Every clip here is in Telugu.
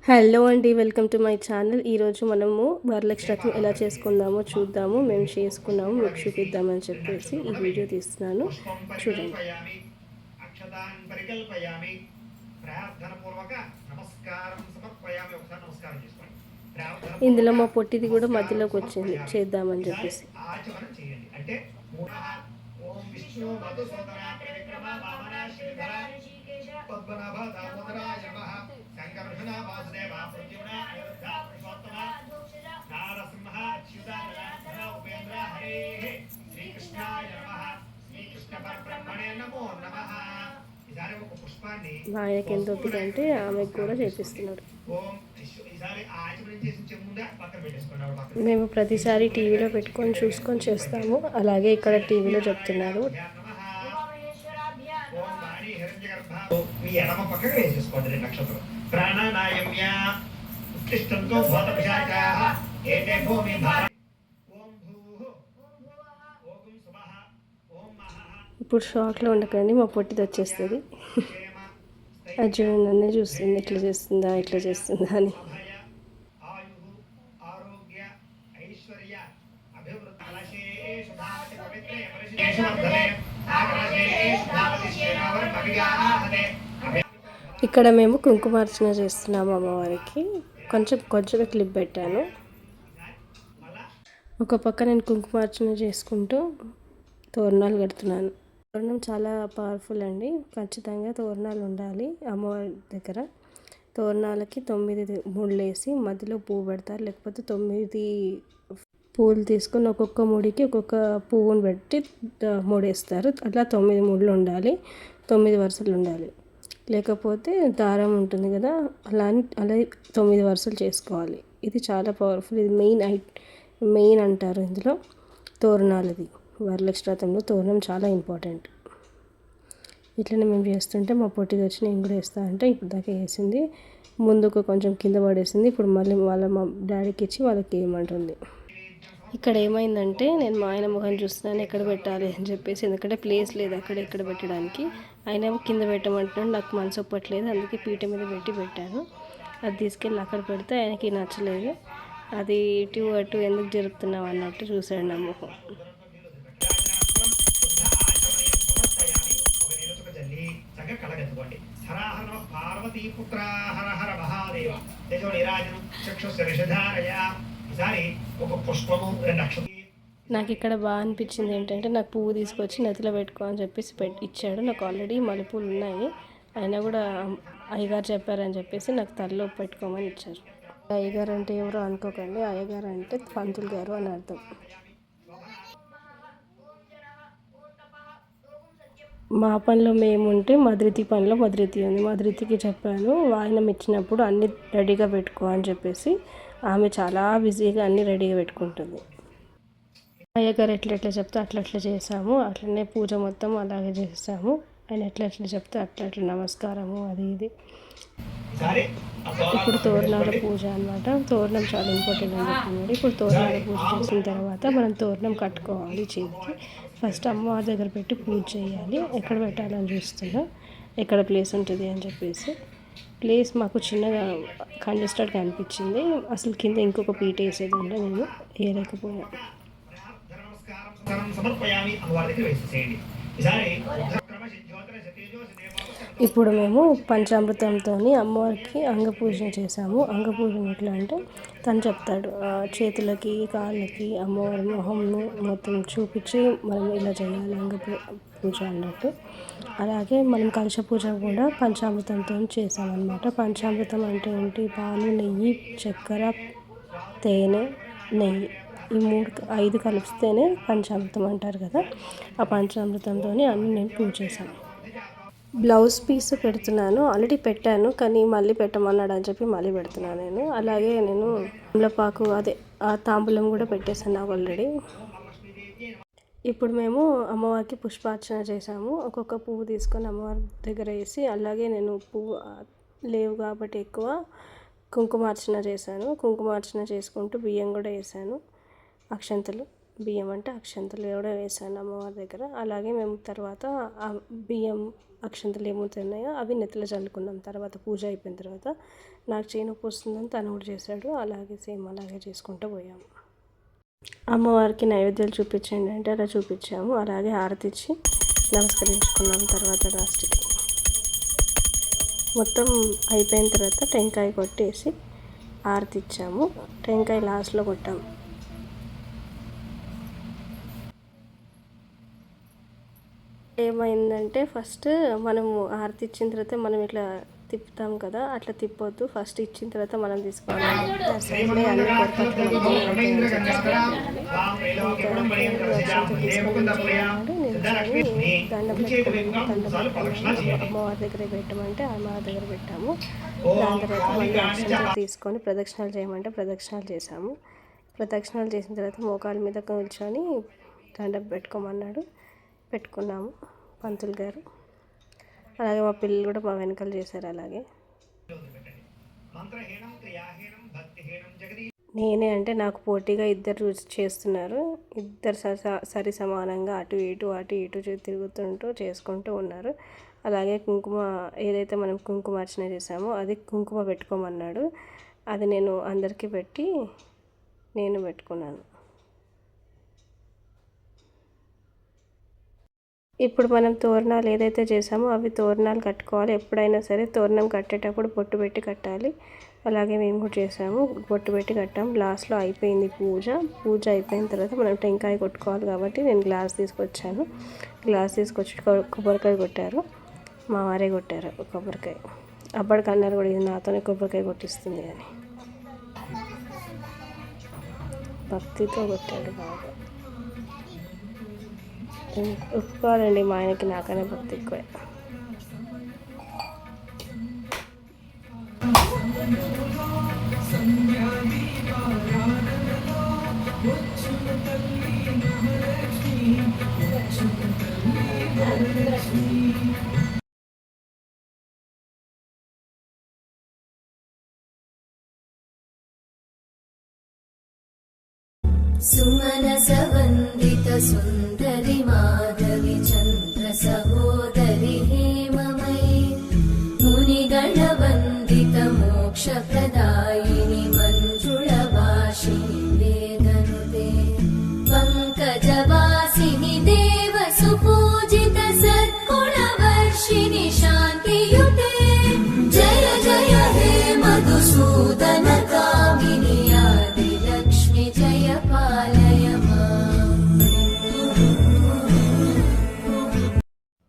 హలో అండి, వెల్కమ్ టు మై ఛానల్. ఈరోజు మనము వరలక్ష్మి వ్రతం ఎలా చేసుకుందామో చూద్దాము. మేము చేసుకున్నాము, మీకు చూపిద్దామని చెప్పేసి ఈ వీడియో తీస్తున్నాను, చూడండి. ఇందులో మా పొట్టిది కూడా మధ్యలోకి వచ్చింది చేద్దామని చెప్పేసి. మా ఆయనకి ఎంత ఓపిక అంటే ఆమెకు కూడా చేపిస్తున్నాడు. మేము ప్రతిసారి టీవీలో పెట్టుకొని చూసుకొని చేస్తాము. అలాగే ఇక్కడ టీవీలో చెప్తున్నారు. ఎడమ పక్కన వేసేసుకోండి 2 నక్షత్రం ప్రాణానాయమ్య ఉత్తిష్టంతో భూత పిశాచాః ఏతే భూమి భార ఓం భూః ఓం సువః ఓం మహః. ఇప్పుడు షాక్లో ఉండకండి, మా పొట్టిది వచ్చేస్తుంది. అది చూడండి, నన్నే చూస్తుంది, ఇట్లా చేస్తుందా ఇట్లా చేస్తుందా అని. ఇక్కడ మేము కుంకుమార్చన చేస్తున్నాము అమ్మవారికి. కొంచెం క్లిప్ పెట్టాను. ఒక పక్క నేను కుంకుమార్చన చేసుకుంటూ తోరణాలు కడుతున్నాను. తోరణం చాలా పవర్ఫుల్ అండి, ఖచ్చితంగా తోరణాలు ఉండాలి అమ్మవారి దగ్గర. తోరణాలకి 9 ముళ్ళు వేసి మధ్యలో పువ్వు పెడతారు, లేకపోతే 9 పువ్వులు తీసుకొని ఒక్కొక్క ముడికి ఒక్కొక్క పువ్వును పెట్టి ముడేస్తారు. అట్లా 9 ముళ్ళు ఉండాలి, 9 వరుసలు ఉండాలి. లేకపోతే దారం ఉంటుంది కదా, అలా 9 వరుసలు చేసుకోవాలి. ఇది చాలా పవర్ఫుల్, ఇది మెయిన్ అంటారు ఇందులో తోరణాలది. వరలక్ష్మి వ్రతంలో తోరణం చాలా ఇంపార్టెంట్. ఇట్లనే మేము చేస్తుంటే మా పొట్టిది వచ్చి నేను కూడా వేస్తా అంటే ఇప్పుడు దాకా వేసింది. ముందుకు కొంచెం కింద పడేసింది. ఇప్పుడు మళ్ళీ మా డాడీకి ఇచ్చి వాళ్ళకి వేయమంటుంది. ఇక్కడ ఏమైందంటే నేను మా ఆయన ముఖం చూస్తున్నాను ఎక్కడ పెట్టాలి అని చెప్పేసి, ఎందుకంటే ప్లేస్ లేదు అక్కడ ఎక్కడ పెట్టడానికి. ఆయన కింద పెట్టమంటున్నాడు, నాకు మనసు ఒప్పట్లేదు, అందుకే పీట మీద పెట్టాను. అది తీసుకెళ్ళి అక్కడ పెడితే ఆయనకి నచ్చలేదు. అది ఇటు అటు ఎందుకు జరుపుతున్నావు అన్నట్టు చూశాడు నా ముఖం. నాకు ఇక్కడ బాగా అనిపించింది ఏంటంటే, నాకు పువ్వు తీసుకొచ్చి నెత్తిలో పెట్టుకో అని చెప్పేసి ఇచ్చాడు. నాకు ఆల్రెడీ మల్లెపూలు ఉన్నాయి, అయినా కూడా అయ్యగారు చెప్పారని చెప్పేసి నాకు తలలో పెట్టుకోమని ఇచ్చారు. అయ్యగారు అంటే ఎవరో అనుకోకండి, అయ్యగారు అంటే పంతులు గారు అని అర్థం. మా పనిలో మేముంటే మధురితి పనిలో మధురితి ఉంది. మధురితికి చెప్పాను, వాయినం ఇచ్చినప్పుడు అన్నీ రెడీగా పెట్టుకో అని చెప్పేసి. ఆమె చాలా బిజీగా అన్నీ రెడీగా పెట్టుకుంటుంది. అయ్యగారు ఎట్లా చెప్తే అట్లా చేసాము. అట్లనే పూజ మొత్తం అలాగే చేసాము. ఆయన ఎట్లా చెప్తే అట్లా నమస్కారము అది ఇది. ఇప్పుడు తోరణాల పూజ అనమాట. తోరణం చాలా ఇంపార్టెంట్ అని చెప్తున్నాడు. ఇప్పుడు తోరణాల పూజ చేసిన తర్వాత మనం తోరణం కట్టుకోవాలి చేతికి. ఫస్ట్ అమ్మవారి దగ్గర పెట్టి పూజ చేయాలి. ఎక్కడ పెట్టాలని చూస్తున్నా, ఎక్కడ ప్లేస్ ఉంటుంది అని చెప్పేసి. ప్లేస్ మాకు చిన్నగా కంజెస్టెడ్గా అనిపించింది. అసలు కింద ఇంకొక పీట వేసేది ఉంటే నేను వేయలేకపోయాను. ఇప్పుడు మేము పంచామృతంతో అమ్మవారికి అంగపూజన చేసాము. అంగపూజన ఎట్లా అంటే తను చెప్తాడు, చేతులకి కాళ్ళకి అమ్మవారి మొహంను మొత్తం చూపించి మనం ఇలా చేయాలి పూజ అన్నట్టు. అలాగే మనం కలశ పూజ కూడా పంచామృతంతో చేసామన్నమాట. పంచామృతం అంటే ఏంటి? పాలు, నెయ్యి, చక్కెర, తేనె, నెయ్యి, ఈ 5 కలిపితేనే పంచామృతం అంటారు కదా. ఆ పంచామృతంతో అన్నీ నేను పూజ చేశాను. బ్లౌజ్ పీస్ పెడుతున్నాను, ఆల్రెడీ పెట్టాను కానీ మళ్ళీ పెట్టమన్నాడు అని చెప్పి మళ్ళీ పెడుతున్నాను నేను. అలాగే నేను తమలపాకు ఆ తాంబూలం కూడా పెట్టేశాను నాకు ఆల్రెడీ. ఇప్పుడు మేము అమ్మవారికి పుష్పార్చన చేసాము. ఒక్కొక్క పువ్వు తీసుకొని అమ్మవారి దగ్గర వేసి, అలాగే నేను పువ్వు లేవు కాబట్టి ఎక్కువ కుంకుమార్చన చేశాను. కుంకుమార్చన చేసుకుంటూ బియ్యం కూడా వేసాను, అక్షంతలు. బియ్యం అంటే అక్షంతలు కూడా వేసాను అమ్మవారి దగ్గర. అలాగే మేము తర్వాత ఆ బియ్యం అక్షంతలు ఏమైతే ఉన్నాయో అవి నెత్తిలో చల్లుకున్నాం. తర్వాత పూజ అయిపోయిన తర్వాత నాకు చేయి నొప్పి వస్తుందని తను కూడా చేశాడు. అలాగే సేమ్ అలాగే చేసుకుంటూ పోయాము. అమ్మవారికి నైవేద్యాలు చూపించండి అంటే అలా చూపించాము. అలాగే హారతి ఇచ్చి నమస్కరించుకున్నాం. తర్వాత లాస్ట్కి మొత్తం అయిపోయిన తర్వాత టెంకాయ కొట్టేసి హారతి ఇచ్చాము. టెంకాయ లాస్ట్లో కొట్టాము. ఏమైందంటే ఫస్ట్ మనము హారతి ఇచ్చిన తర్వాత మనం ఇట్లా తిప్పుతాం కదా, అట్లా తిప్పొద్దు. ఫస్ట్ ఇచ్చిన తర్వాత మనం తీసుకోవాలి. అసలే అన్ని పొరపాట్లు దండం అమ్మవారి దగ్గర పెట్టమంటే అమ్మవారి దగ్గర పెట్టాము. దాని తర్వాత మళ్ళీ అక్షంతలు తీసుకొని ప్రదక్షిణాలు చేయమంటే ప్రదక్షిణాలు చేసాము. ప్రదక్షిణాలు చేసిన తర్వాత మోకాల మీద కూర్చొని దండం పెట్టుకోమన్నాడు. పెట్టుకున్నాము పంతులు గారు. అలాగే మా పిల్లలు కూడా మా వెనకాల చేశారు. అలాగే నేనే అంటే నాకు పోటీగా ఇద్దరు చేస్తున్నారు. ఇద్దరు సరి సమానంగా అటు ఇటు తిరుగుతుంటూ చేసుకుంటూ ఉన్నారు. అలాగే కుంకుమ ఏదైతే మనం కుంకుమార్చన చేసామో అది కుంకుమ పెట్టుకోమన్నాడు. అది నేను అందరికీ పెట్టి నేను పెట్టుకున్నాను. ఇప్పుడు మనం తోరణాలు ఏదైతే చేసామో అవి తోరణాలు కట్టుకోవాలి. ఎప్పుడైనా సరే తోరణం కట్టేటప్పుడు బొట్టు పెట్టి కట్టాలి. అలాగే మేము కూడా చేసాము, బొట్టు పెట్టి కట్టాము. లాస్ట్లో అయిపోయింది పూజ అయిపోయిన తర్వాత మనం టెంకాయ కొట్టుకోవాలి కాబట్టి నేను గ్లాస్ తీసుకొచ్చాను. గ్లాస్ తీసుకొచ్చి కొబ్బరికాయ కొట్టారు. మా వారే కొట్టారు కొబ్బరికాయ. అప్పటికి అన్నారు కూడా ఇది నాతోనే కొబ్బరికాయ కొట్టిస్తుంది అని. భక్తితో కొట్టాడు బాగా. ఒప్పుకోవాలండి, మా ఆయనకి నాకనే భక్తి ఎక్కువే. सुमनसवन्दित सुन्दरि माधवि चन्द्र सहोदरि हेममयि मुनिगणवन्दित मोक्षप्रदायिनि मञ्जुळभाषिणि वेदनुते पङ्कजवासिनि देवसुपूजित सद्गुणवर्षिणि शान्तियुते जय जय हे मधुसूदन कामिनि आदिलक्ष्मि जय पालय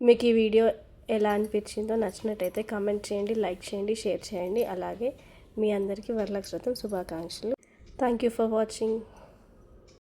మీకు ఈ వీడియో ఎలా అనిపించిందో, నచ్చినట్టయితే కామెంట్ చేయండి, లైక్ చేయండి, షేర్ చేయండి. అలాగే మీ అందరికీ వరలక్ష్మి వ్రతం శుభాకాంక్షలు. Thank you for watching.